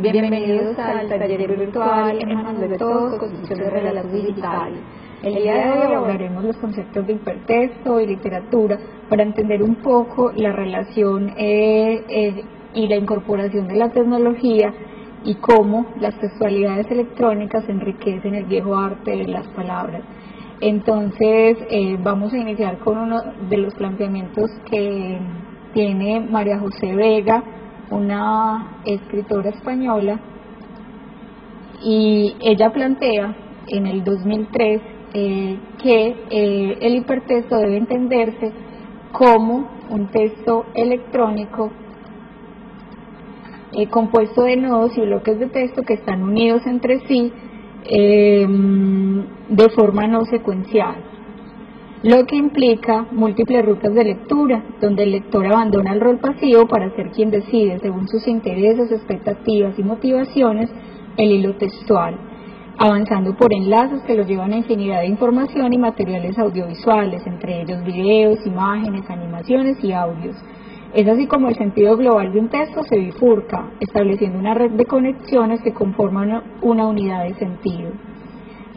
Bienvenidos al taller virtual en manos de todos, construcción de relatos digitales. El día de hoy abordaremos los conceptos de hipertexto y literatura para entender un poco la relación y la incorporación de la tecnología y cómo las textualidades electrónicas enriquecen el viejo arte de las palabras. Entonces vamos a iniciar con uno de los planteamientos que tiene María José Vega, una escritora española, y ella plantea en el 2003 que el hipertexto debe entenderse como un texto electrónico compuesto de nodos y bloques de texto que están unidos entre sí de forma no secuencial, lo que implica múltiples rutas de lectura, donde el lector abandona el rol pasivo para ser quien decide, según sus intereses, expectativas y motivaciones, el hilo textual, avanzando por enlaces que los llevan a infinidad de información y materiales audiovisuales, entre ellos videos, imágenes, animaciones y audios. Es así como el sentido global de un texto se bifurca, estableciendo una red de conexiones que conforman una unidad de sentido.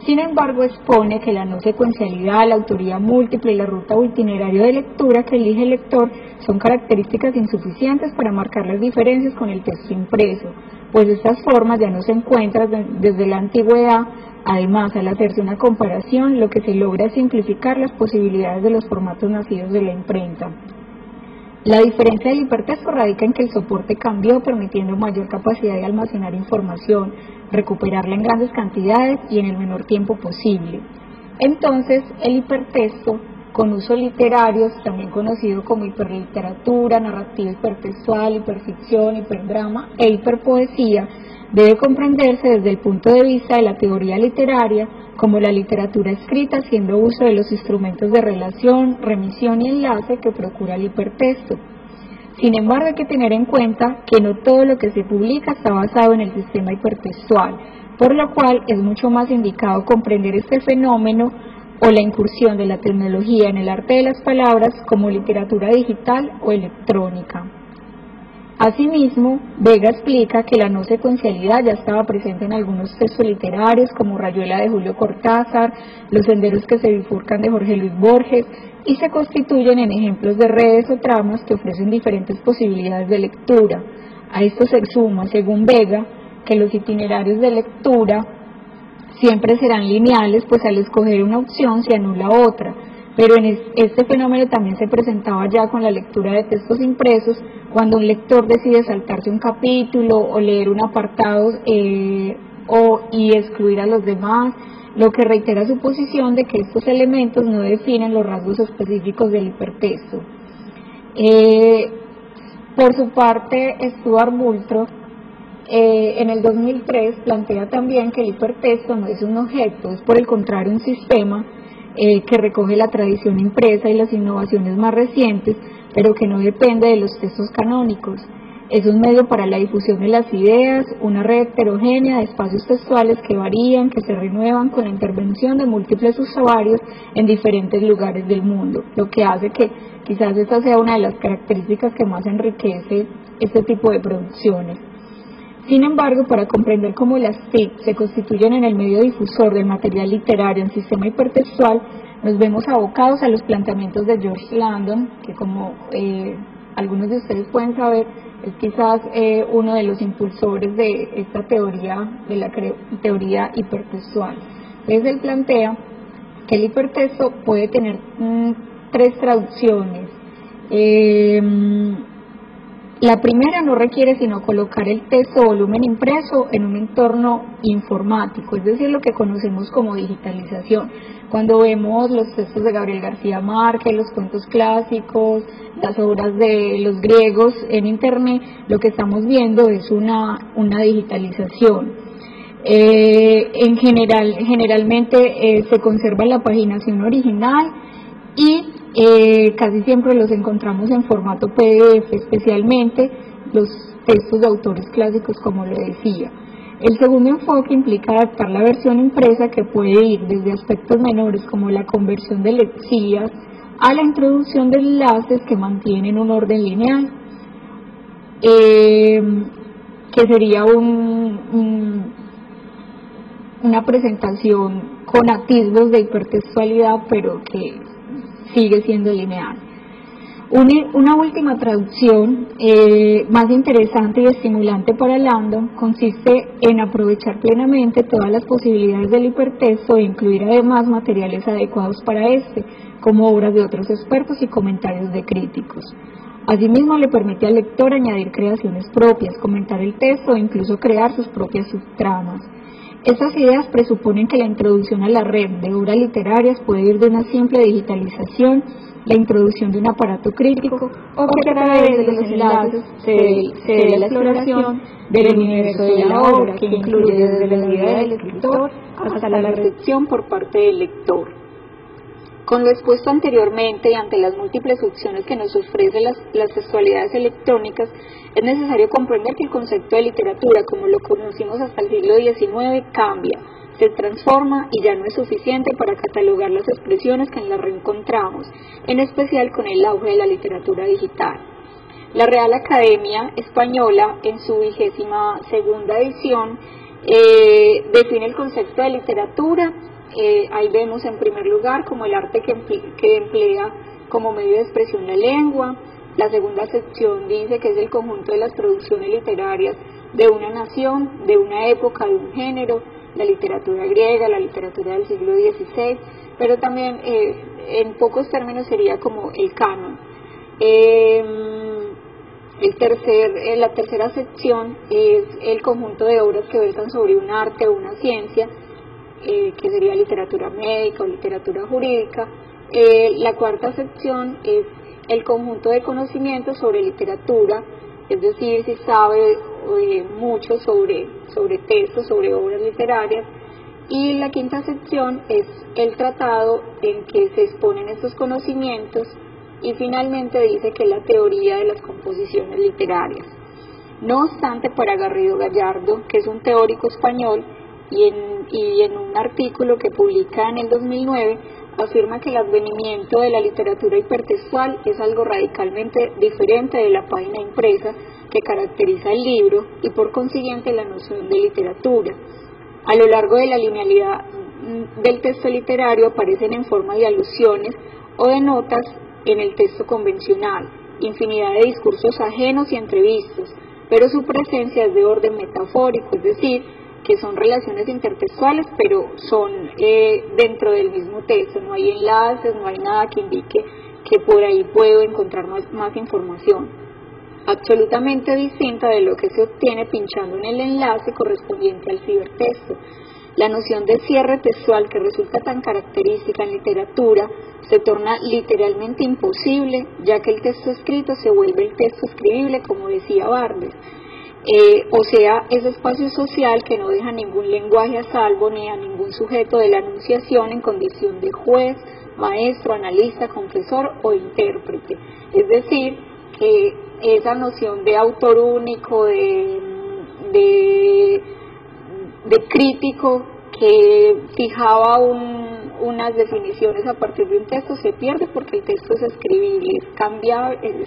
Sin embargo, expone que la no secuencialidad, la autoría múltiple y la ruta o itinerario de lectura que elige el lector son características insuficientes para marcar las diferencias con el texto impreso, pues estas formas ya no se encuentran desde la antigüedad. Además, al hacerse una comparación, lo que se logra es simplificar las posibilidades de los formatos nacidos de la imprenta. La diferencia del hipertexto radica en que el soporte cambió, permitiendo mayor capacidad de almacenar información, recuperarla en grandes cantidades y en el menor tiempo posible. Entonces, el hipertexto, con usos literarios, también conocido como hiperliteratura, narrativa hipertextual, hiperficción, hiperdrama e hiperpoesía, debe comprenderse desde el punto de vista de la teoría literaria como la literatura escrita, haciendo uso de los instrumentos de relación, remisión y enlace que procura el hipertexto. Sin embargo, hay que tener en cuenta que no todo lo que se publica está basado en el sistema hipertextual, por lo cual es mucho más indicado comprender este fenómeno o la incursión de la tecnología en el arte de las palabras como literatura digital o electrónica. Asimismo, Vega explica que la no secuencialidad ya estaba presente en algunos textos literarios como Rayuela de Julio Cortázar, Los senderos que se bifurcan de Jorge Luis Borges, y se constituyen en ejemplos de redes o tramas que ofrecen diferentes posibilidades de lectura. A esto se suma, según Vega, que los itinerarios de lectura siempre serán lineales, pues al escoger una opción se anula otra. Pero este fenómeno también se presentaba ya con la lectura de textos impresos, cuando un lector decide saltarse un capítulo o leer un apartado y excluir a los demás, lo que reitera su posición de que estos elementos no definen los rasgos específicos del hipertexto. Por su parte, Stuart Moultrie en el 2003 plantea también que el hipertexto no es un objeto, es por el contrario un sistema que recoge la tradición impresa y las innovaciones más recientes, pero que no depende de los textos canónicos. Es un medio para la difusión de las ideas, una red heterogénea de espacios textuales que varían, que se renuevan con la intervención de múltiples usuarios en diferentes lugares del mundo, lo que hace que quizás esta sea una de las características que más enriquece este tipo de producciones. Sin embargo, para comprender cómo las TIC se constituyen en el medio difusor del material literario en sistema hipertextual, nos vemos abocados a los planteamientos de George Landon, que como algunos de ustedes pueden saber, es quizás uno de los impulsores de esta teoría, de la teoría hipertextual. Entonces él plantea que el hipertexto puede tener tres traducciones. La primera no requiere sino colocar el texto o volumen impreso en un entorno informático, es decir, lo que conocemos como digitalización. Cuando vemos los textos de Gabriel García Márquez, los cuentos clásicos, las obras de los griegos en internet, lo que estamos viendo es una digitalización. Generalmente se conserva la paginación original y casi siempre los encontramos en formato PDF, especialmente los textos de autores clásicos, como lo decía. El segundo enfoque implica adaptar la versión impresa, que puede ir desde aspectos menores como la conversión de lexías a la introducción de enlaces que mantienen un orden lineal, que sería un una presentación con atisbos de hipertextualidad, pero que sigue siendo lineal. Una última traducción más interesante y estimulante para Landon consiste en aprovechar plenamente todas las posibilidades del hipertexto e incluir además materiales adecuados para este, como obras de otros expertos y comentarios de críticos. Asimismo, le permite al lector añadir creaciones propias, comentar el texto e incluso crear sus propias subtramas. Estas ideas presuponen que la introducción a la red de obras literarias puede ir de una simple digitalización, la introducción de un aparato crítico, o que a través de los enlaces se dé la exploración del universo de la obra, que incluye desde la idea del escritor hasta la recepción por parte del lector. Con lo expuesto anteriormente y ante las múltiples opciones que nos ofrecen las textualidades electrónicas, es necesario comprender que el concepto de literatura, como lo conocimos hasta el siglo XIX, cambia, se transforma y ya no es suficiente para catalogar las expresiones que en la reencontramos, en especial con el auge de la literatura digital. La Real Academia Española, en su 22ª edición, define el concepto de literatura. Ahí vemos en primer lugar como el arte que emplea como medio de expresión la lengua. La segunda sección dice que es el conjunto de las producciones literarias de una nación, de una época, de un género, la literatura griega, la literatura del siglo XVI, pero también en pocos términos sería como el canon. La tercera sección es el conjunto de obras que versan sobre un arte o una ciencia, que sería literatura médica o literatura jurídica. La cuarta sección es el conjunto de conocimientos sobre literatura, es decir, si sabe mucho sobre textos, sobre obras literarias. Y la quinta sección es el tratado en que se exponen estos conocimientos, y finalmente dice que es la teoría de las composiciones literarias. No obstante, para Garrido Gallardo, que es un teórico español, y en un artículo que publica en el 2009, afirma que el advenimiento de la literatura hipertextual es algo radicalmente diferente de la página impresa que caracteriza el libro y por consiguiente la noción de literatura. A lo largo de la linealidad del texto literario aparecen en forma de alusiones o de notas en el texto convencional, infinidad de discursos ajenos y entrevistas, pero su presencia es de orden metafórico, es decir, que son relaciones intertextuales, pero son dentro del mismo texto, no hay enlaces, no hay nada que indique que por ahí puedo encontrar más información. Absolutamente distinta de lo que se obtiene pinchando en el enlace correspondiente al cibertexto. La noción de cierre textual, que resulta tan característica en literatura, se torna literalmente imposible, ya que el texto escrito se vuelve el texto escribible, como decía Barnes. O sea, ese espacio social que no deja ningún lenguaje a salvo ni a ningún sujeto de la enunciación en condición de juez, maestro, analista, confesor o intérprete. Es decir, que esa noción de autor único, de crítico que fijaba unas definiciones a partir de un texto se pierde, porque el texto es escribible, es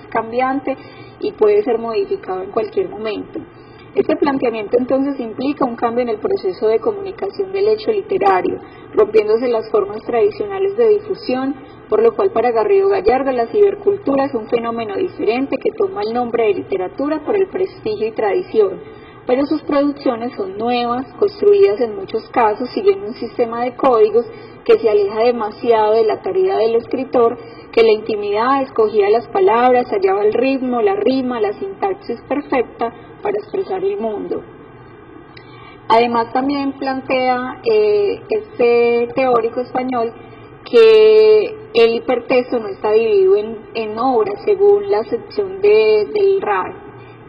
cambiante y puede ser modificado en cualquier momento. Este planteamiento entonces implica un cambio en el proceso de comunicación del hecho literario, rompiéndose las formas tradicionales de difusión, por lo cual para Garrido Gallardo la cibercultura es un fenómeno diferente que toma el nombre de literatura por el prestigio y tradición, pero sus producciones son nuevas, construidas en muchos casos siguiendo un sistema de códigos que se aleja demasiado de la tarea del escritor, que en la intimidad escogía las palabras, hallaba el ritmo, la rima, la sintaxis perfecta para expresar el mundo. Además también plantea este teórico español que el hipertexto no está dividido en obras según la sección del RAE,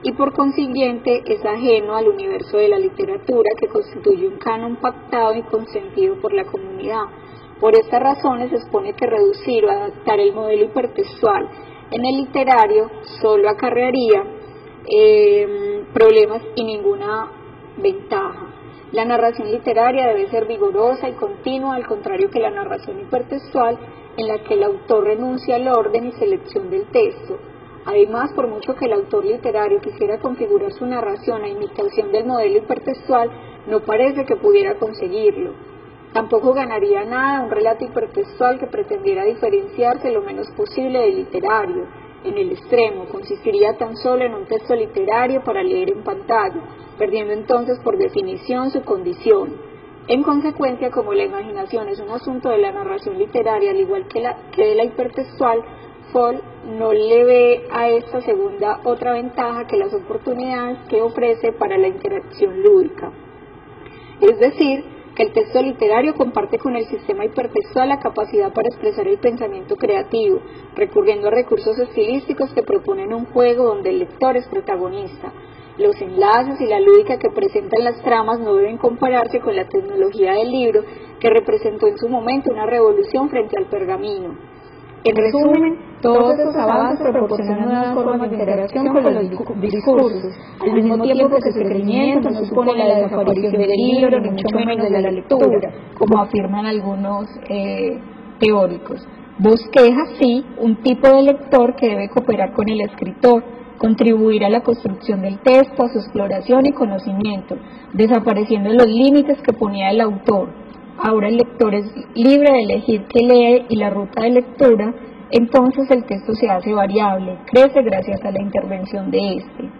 y por consiguiente es ajeno al universo de la literatura, que constituye un canon pactado y consentido por la comunidad. Por estas razones se expone que reducir o adaptar el modelo hipertextual en el literario solo acarrearía problemas y ninguna ventaja. La narración literaria debe ser vigorosa y continua, al contrario que la narración hipertextual, en la que el autor renuncia al orden y selección del texto. Además, por mucho que el autor literario quisiera configurar su narración a imitación del modelo hipertextual, no parece que pudiera conseguirlo. Tampoco ganaría nada un relato hipertextual que pretendiera diferenciarse lo menos posible del literario. En el extremo, consistiría tan solo en un texto literario para leer en pantalla, perdiendo entonces por definición su condición. En consecuencia, como la imaginación es un asunto de la narración literaria, al igual que de la hipertextual, Fall no le ve a esta segunda otra ventaja que las oportunidades que ofrece para la interacción lúdica. Es decir, que el texto literario comparte con el sistema hipertextual la capacidad para expresar el pensamiento creativo, recurriendo a recursos estilísticos que proponen un juego donde el lector es protagonista. Los enlaces y la lúdica que presentan las tramas no deben compararse con la tecnología del libro, que representó en su momento una revolución frente al pergamino. En resumen, todos estos avances proporcionan nuevas formas de interacción con los discursos, al mismo tiempo que su crecimiento no supone la desaparición del libro, ni mucho menos de la lectura, como afirman algunos teóricos. Bosqueja, sí, un tipo de lector que debe cooperar con el escritor, contribuir a la construcción del texto, a su exploración y conocimiento, desapareciendo los límites que ponía el autor. Ahora el lector es libre de elegir qué lee y la ruta de lectura, entonces el texto se hace variable, crece gracias a la intervención de este.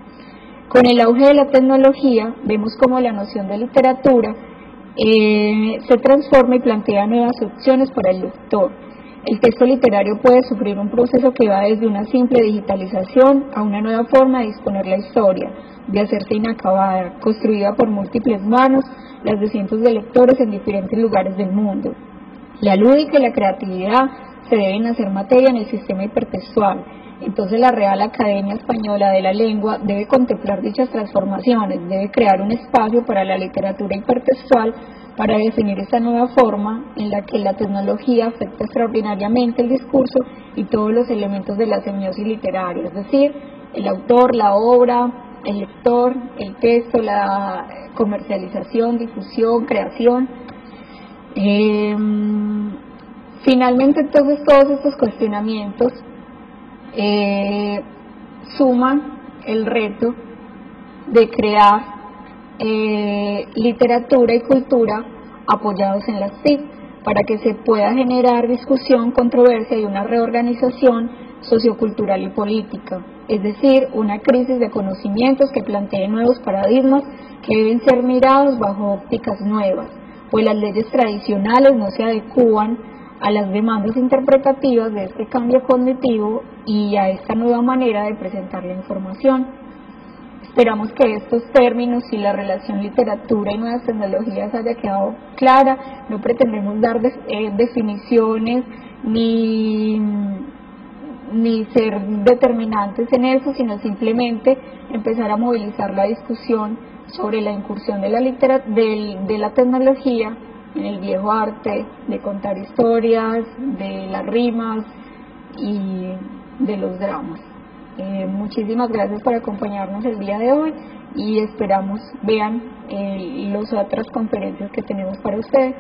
Con el auge de la tecnología, vemos cómo la noción de literatura se transforma y plantea nuevas opciones para el lector. El texto literario puede sufrir un proceso que va desde una simple digitalización a una nueva forma de disponer la historia, de hacerse inacabada, construida por múltiples manos, las de cientos de lectores en diferentes lugares del mundo. La lúdica y la creatividad se deben hacer materia en el sistema hipertextual. Entonces la Real Academia Española de la Lengua debe contemplar dichas transformaciones, debe crear un espacio para la literatura hipertextual para definir esta nueva forma en la que la tecnología afecta extraordinariamente el discurso y todos los elementos de la semiosis literaria, es decir, el autor, la obra, el lector, el texto, la comercialización, difusión, creación. Finalmente, entonces, todos estos cuestionamientos suman el reto de crear literatura y cultura apoyados en las TIC para que se pueda generar discusión, controversia y una reorganización sociocultural y política, es decir, una crisis de conocimientos que plantee nuevos paradigmas que deben ser mirados bajo ópticas nuevas, pues las leyes tradicionales no se adecúan a las demandas interpretativas de este cambio cognitivo y a esta nueva manera de presentar la información. Esperamos que estos términos y la relación literatura y nuevas tecnologías haya quedado clara. No pretendemos dar definiciones ni ser determinantes en eso, sino simplemente empezar a movilizar la discusión sobre la incursión de la tecnología en el viejo arte de contar historias, de las rimas y de los dramas. Muchísimas gracias por acompañarnos el día de hoy y esperamos vean las otras conferencias que tenemos para ustedes.